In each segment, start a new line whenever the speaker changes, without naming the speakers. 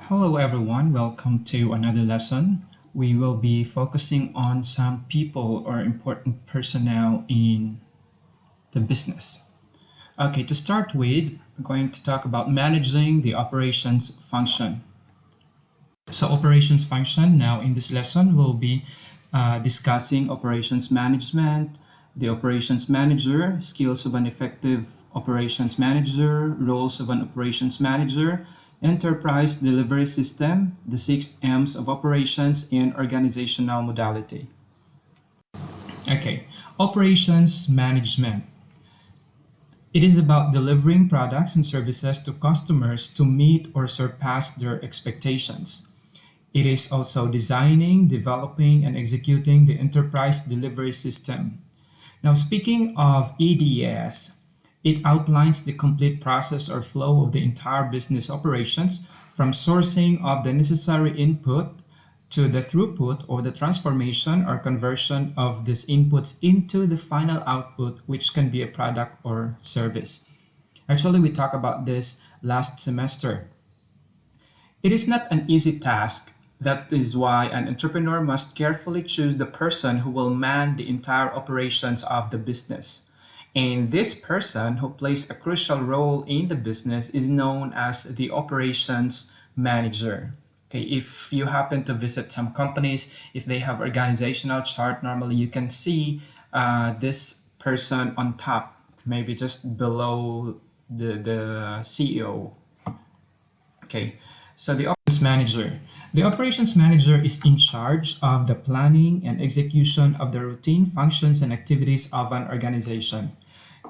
Hello, everyone. Welcome to another lesson. We will be focusing on some people or important personnel in the business. Okay, to start with, we're going to talk about managing the operations function. So, operations function now in this lesson, we'll be discussing operations management, the operations manager, skills of an effective operations manager, roles of an operations manager, enterprise delivery system, the six M's of operations, and organizational modality. Okay, operations management. It is about delivering products and services to customers to meet or surpass their expectations. It is also designing, developing, and executing the enterprise delivery system. Now, speaking of EDS, it outlines the complete process or flow of the entire business operations from sourcing of the necessary input to the throughput or the transformation or conversion of these inputs into the final output, which can be a product or service. Actually, we talked about this last semester. It is not an easy task. That is why an entrepreneur must carefully choose the person who will man the entire operations of the business. And this person who plays a crucial role in the business is known as the operations manager. Okay, if you happen to visit some companies, if they have organizational chart, normally you can see this person on top, maybe just below the CEO. Okay, so the operations manager. The operations manager is in charge of the planning and execution of the routine functions and activities of an organization.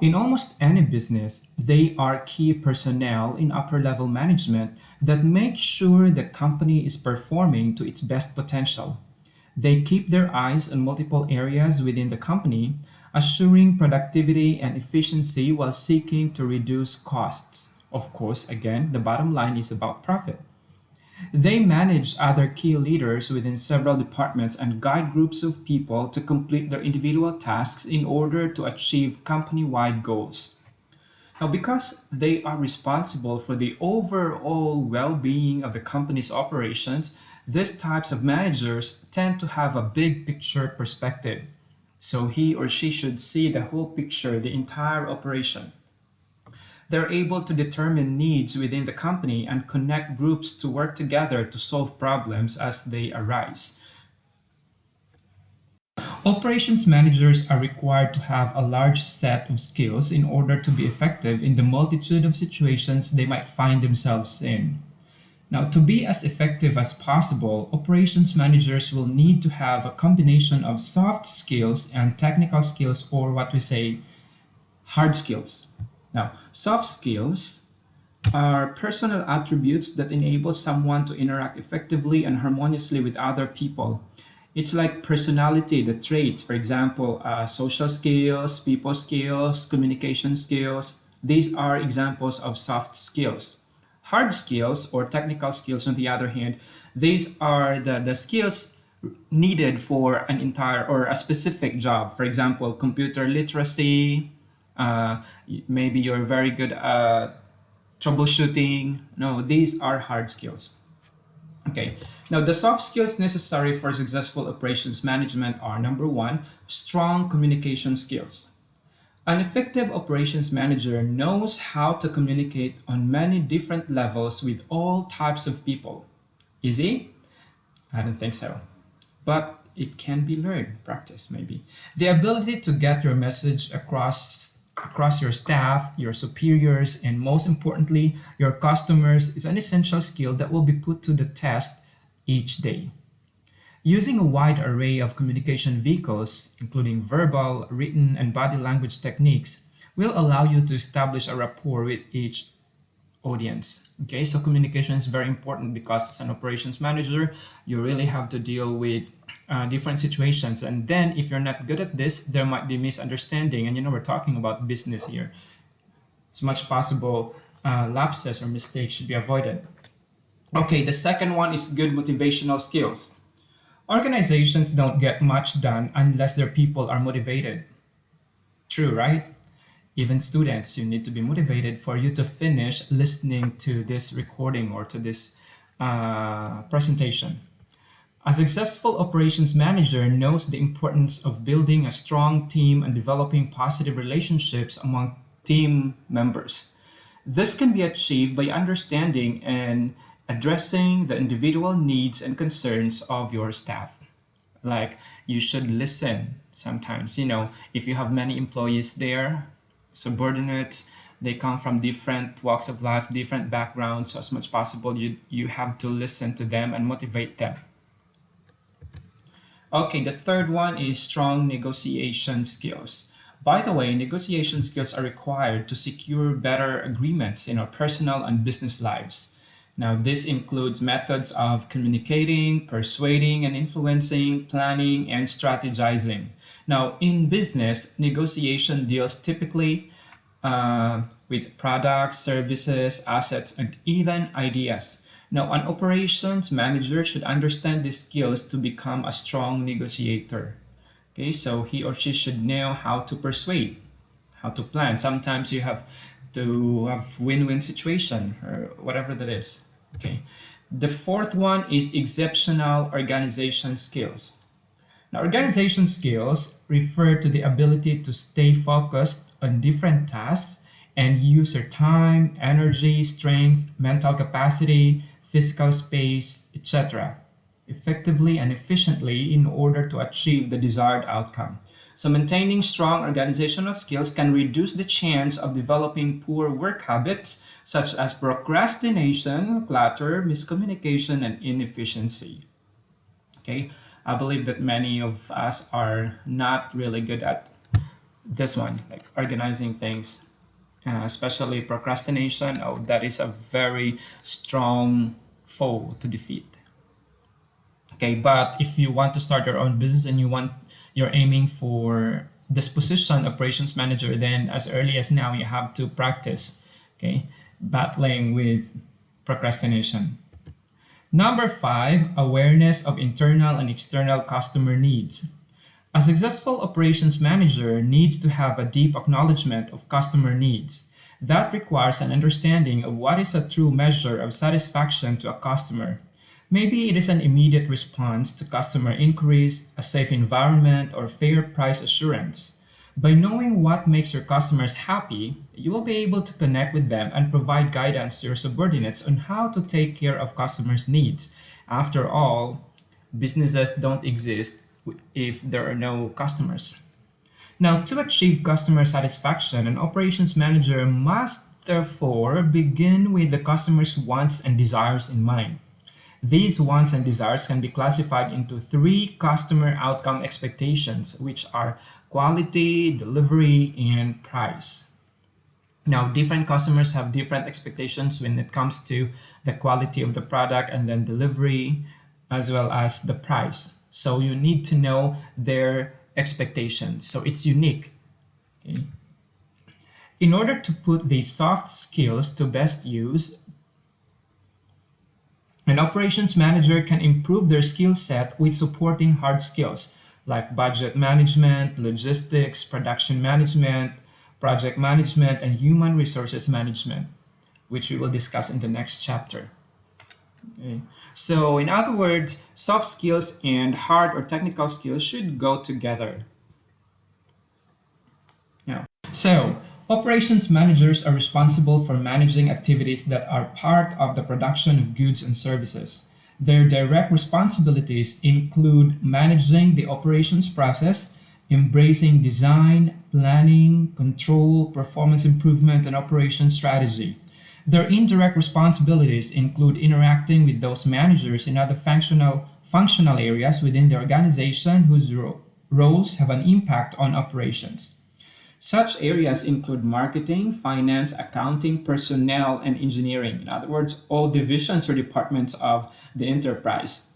In almost any business, they are key personnel in upper level management that make sure the company is performing to its best potential. They keep their eyes on multiple areas within the company, assuring productivity and efficiency while seeking to reduce costs. Of course, again, the bottom line is about profit. They manage other key leaders within several departments and guide groups of people to complete their individual tasks in order to achieve company wide goals. Now, because they are responsible for the overall well being of the company's operations, these types of managers tend to have a big picture perspective. So he or she should see the whole picture, the entire operation. They're able to determine needs within the company and connect groups to work together to solve problems as they arise. Operations managers are required to have a large set of skills in order to be effective in the multitude of situations they might find themselves in. Now, to be as effective as possible, operations managers will need to have a combination of soft skills and technical skills, or what we say, hard skills. Now, soft skills are personal attributes that enable someone to interact effectively and harmoniously with other people. It's like personality, the traits, for example, social skills, people skills, communication skills. These are examples of soft skills. Hard skills or technical skills, on the other hand, these are the skills needed for an entire or a specific job. For example, computer literacy, maybe you're very good at troubleshooting. No, these are hard skills. Okay. Now, the soft skills necessary for successful operations management are number one, strong communication skills. An effective operations manager knows how to communicate on many different levels with all types of people. Easy? I don't think so. But it can be learned, practice maybe. The ability to get your message across your staff, your superiors, and most importantly, your customers is an essential skill that will be put to the test each day. Using a wide array of communication vehicles, including verbal, written, and body language techniques, will allow you to establish a rapport with each audience. Okay, so communication is very important because as an operations manager, you really have to deal with different situations. And then if you're not good at this, there might be misunderstanding. And we're talking about business here. As much possible lapses or mistakes should be avoided. Okay, the second one is good motivational skills. Organizations don't get much done unless their people are motivated. True, right? Even students, you need to be motivated for you to finish listening to this recording or to this presentation. A successful operations manager knows the importance of building a strong team and developing positive relationships among team members. This can be achieved by understanding and addressing the individual needs and concerns of your staff. Like, you should listen sometimes. If you have many employees there, subordinates, they come from different walks of life, different backgrounds. So as much possible, you have to listen to them and motivate them. Okay, the third one is strong negotiation skills. By the way, negotiation skills are required to secure better agreements in our personal and business lives. Now, this includes methods of communicating, persuading and influencing, planning, and strategizing. Now, in business, negotiation deals typically with products, services, assets, and even ideas. Now, an operations manager should understand these skills to become a strong negotiator. Okay, so he or she should know how to persuade, how to plan. Sometimes you have to have win-win situation or whatever that is. Okay. The fourth one is exceptional organization skills. Now, organization skills refer to the ability to stay focused on different tasks and use your time, energy, strength, mental capacity, physical space, etc., effectively and efficiently in order to achieve the desired outcome. So, maintaining strong organizational skills can reduce the chance of developing poor work habits such as procrastination, clutter, miscommunication, and inefficiency. Okay, I believe that many of us are not really good at this one, like organizing things, especially procrastination. Oh, that is a very strong foe to defeat. Okay, but if you want to start your own business and you're aiming for this position, operations manager, then as early as now you have to practice, okay, battling with procrastination. Number five, awareness of internal and external customer needs. A successful operations manager needs to have a deep acknowledgement of customer needs. That requires an understanding of what is a true measure of satisfaction to a customer. Maybe it is an immediate response to customer inquiries, a safe environment, or fair price assurance. By knowing what makes your customers happy, you will be able to connect with them and provide guidance to your subordinates on how to take care of customers' needs. After all, businesses don't exist if there are no customers. Now, to achieve customer satisfaction, an operations manager must therefore begin with the customer's wants and desires in mind. These wants and desires can be classified into three customer outcome expectations, which are quality, delivery, and price. Now, different customers have different expectations when it comes to the quality of the product and then delivery, as well as the price. So you need to know their expectations. So it's unique. Okay? In order to put these soft skills to best use, an operations manager can improve their skill set with supporting hard skills like budget management, logistics, production management, project management, and human resources management, which we will discuss in the next chapter. Okay. So, in other words, soft skills and hard or technical skills should go together. Yeah. So, operations managers are responsible for managing activities that are part of the production of goods and services. Their direct responsibilities include managing the operations process, embracing design, planning, control, performance improvement, and operation strategy. Their indirect responsibilities include interacting with those managers in other functional areas within the organization whose roles have an impact on operations. Such areas include marketing, finance, accounting, personnel, and engineering. In other words, all divisions or departments of the enterprise.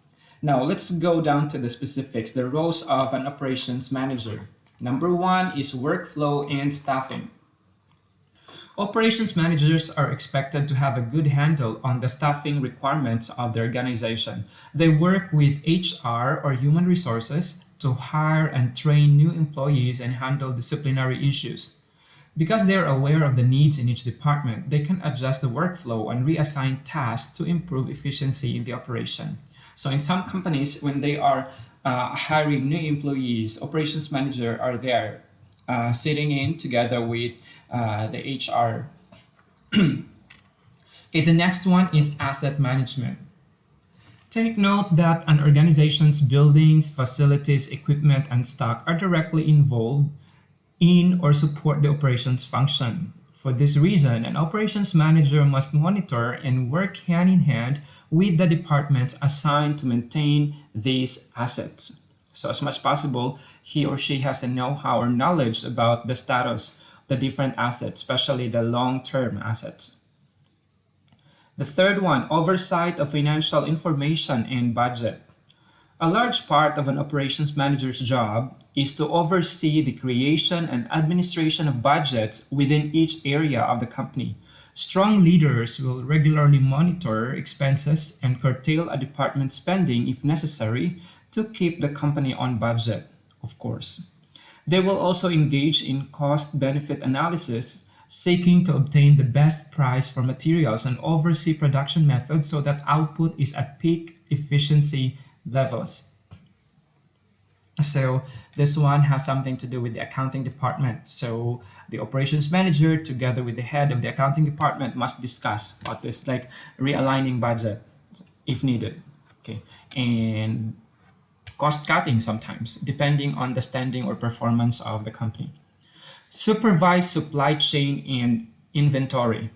Now, let's go down to the specifics, the roles of an operations manager. Number one is workflow and staffing. Operations managers are expected to have a good handle on the staffing requirements of the organization. They work with HR or human resources to hire and train new employees and handle disciplinary issues. Because they are aware of the needs in each department, they can adjust the workflow and reassign tasks to improve efficiency in the operation. So in some companies, when they are hiring new employees, operations manager are there sitting in together with the HR. Okay, the next one is asset management. Take note that an organization's buildings, facilities, equipment, and stock are directly involved in or support the operations function. For this reason, an operations manager must monitor and work hand in hand with the departments assigned to maintain these assets. So, as much possible, he or she has a know how or knowledge about the status, the different assets, especially the long term assets. The third one, oversight of financial information and budget. A large part of an operations manager's job is to oversee the creation and administration of budgets within each area of the company. Strong leaders will regularly monitor expenses and curtail a department's spending if necessary to keep the company on budget, of course. They will also engage in cost benefit analysis, seeking to obtain the best price for materials and oversee production methods so that output is at peak efficiency levels. So this one has something to do with the accounting department. So the operations manager together with the head of the accounting department must discuss about this, like realigning budget if needed. Okay. And cost cutting sometimes, depending on the standing or performance of the company. Supervise supply chain and inventory.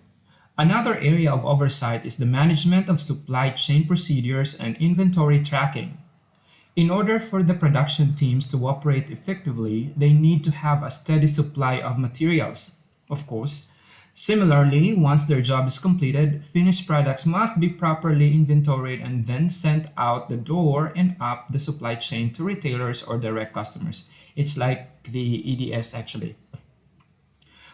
Another area of oversight is the management of supply chain procedures and inventory tracking. In order for the production teams to operate effectively, they need to have a steady supply of materials. Of course, similarly, once their job is completed, finished products must be properly inventoried and then sent out the door and up the supply chain to retailers or direct customers. It's like the EDS actually.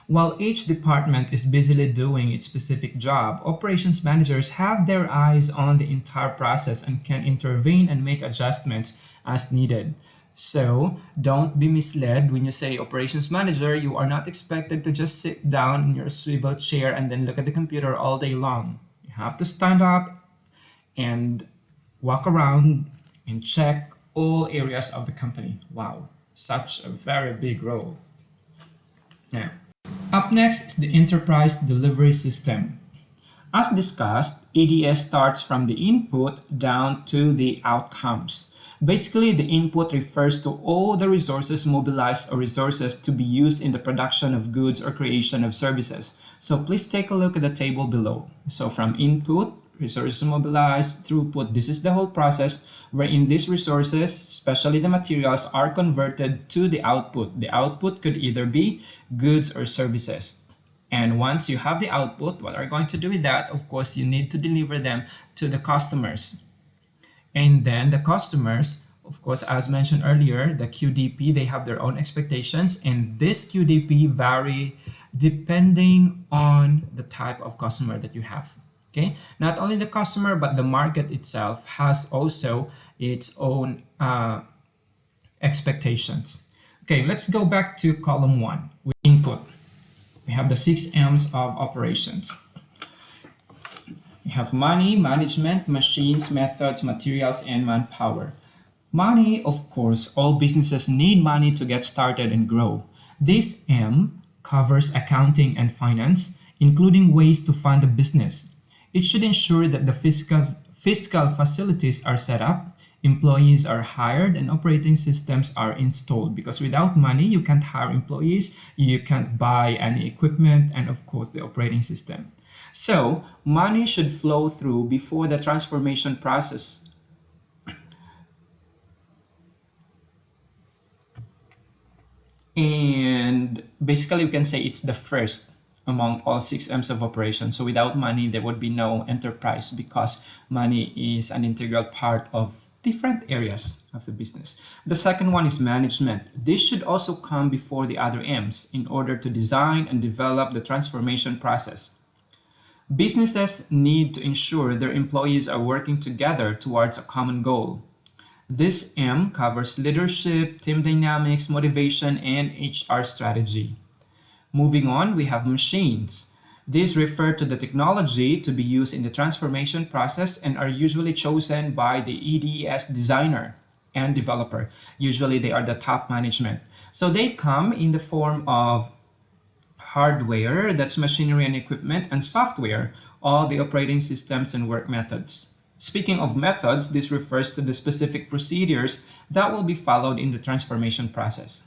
While each department is busily doing its specific job, operations managers have their eyes on the entire process and can intervene and make adjustments as needed. So don't be misled when you say operations manager. You are not expected to just sit down in your swivel chair and then look at the computer all day long. You have to stand up and walk around and check all areas of the company. Wow, such a very big role. Yeah. Up next is the Enterprise Delivery System. As discussed, EDS starts from the input down to the outcomes. Basically, the input refers to all the resources mobilized or resources to be used in the production of goods or creation of services. So please take a look at the table below. So from input, resources mobilized, throughput, this is the whole process wherein these resources, especially the materials, are converted to the output. The output could either be goods or services. And once you have the output, what are you going to do with that? Of course, you need to deliver them to the customers. And then the customers, of course, as mentioned earlier, the QDP, they have their own expectations, and this QDP vary depending on the type of customer that you have. Okay, not only the customer, but the market itself has also its own expectations. Okay, let's go back to column one with input. We have the 6 M's of operations. We have money, management, machines, methods, materials, and manpower. Money, of course, all businesses need money to get started and grow. This M covers accounting and finance, including ways to fund a business. It should ensure that the fiscal facilities are set up, employees are hired, and operating systems are installed. Because without money, you can't hire employees, you can't buy any equipment, and of course, the operating system. So, money should flow through before the transformation process. And basically, we can say it's the first among all 6 M's of operation. So without money, there would be no enterprise because money is an integral part of different areas of the business. The second one is management. This should also come before the other M's in order to design and develop the transformation process. Businesses need to ensure their employees are working together towards a common goal. This M covers leadership, team dynamics, motivation, and HR strategy. Moving on, we have machines. These refer to the technology to be used in the transformation process and are usually chosen by the EDS designer and developer. Usually, they are the top management. So they come in the form of hardware, that's machinery and equipment, and software, all the operating systems and work methods. Speaking of methods, this refers to the specific procedures that will be followed in the transformation process.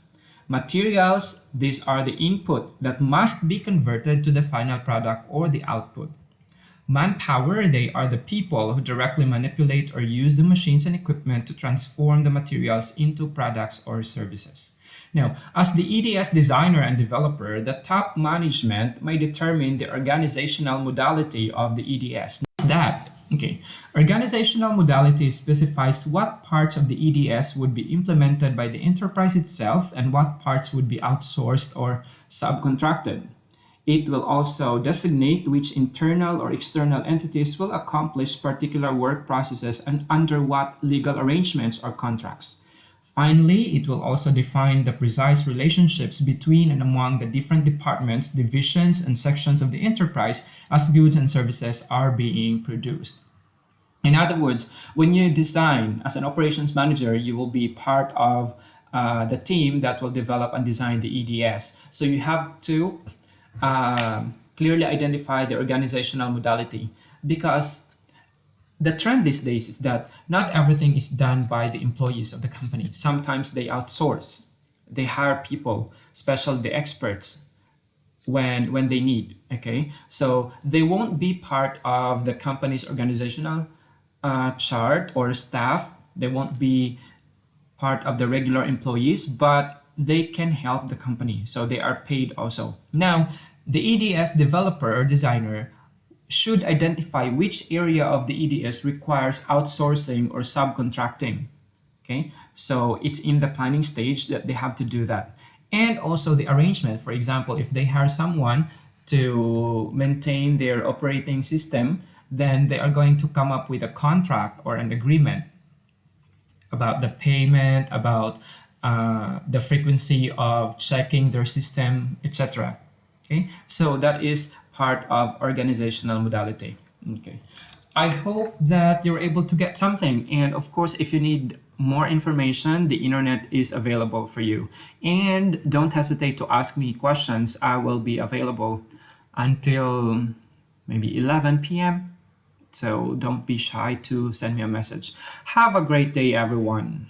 Materials, these are the input that must be converted to the final product or the output. Manpower, they are the people who directly manipulate or use the machines and equipment to transform the materials into products or services. Now, as the EDS designer and developer, the top management may determine the organizational modality of the EDS. That, okay, organizational modality specifies what parts of the EDS would be implemented by the enterprise itself and what parts would be outsourced or subcontracted. It will also designate which internal or external entities will accomplish particular work processes and under what legal arrangements or contracts. Finally, it will also define the precise relationships between and among the different departments, divisions, and sections of the enterprise as goods and services are being produced. In other words, when you design as an operations manager, you will be part of the team that will develop and design the EDS. So you have to clearly identify the organizational modality because the trend these days is that not everything is done by the employees of the company. Sometimes they outsource, they hire people, especially the experts, when they need. Okay, so they won't be part of the company's organizational chart or staff. They won't be part of the regular employees, but they can help the company. So they are paid also. Now, the EDS developer or designer should identify which area of the EDS requires outsourcing or subcontracting. Okay, so it's in the planning stage that they have to do that. And also the arrangement, for example, if they hire someone to maintain their operating system, then they are going to come up with a contract or an agreement about the payment, about the frequency of checking their system, etc. Okay, so that is part of organizational modality. Okay, I hope that you're able to get something. And of course, if you need more information, the internet is available for you. And don't hesitate to ask me questions. I will be available until maybe 11 p.m. So don't be shy to send me a message. Have a great day, everyone.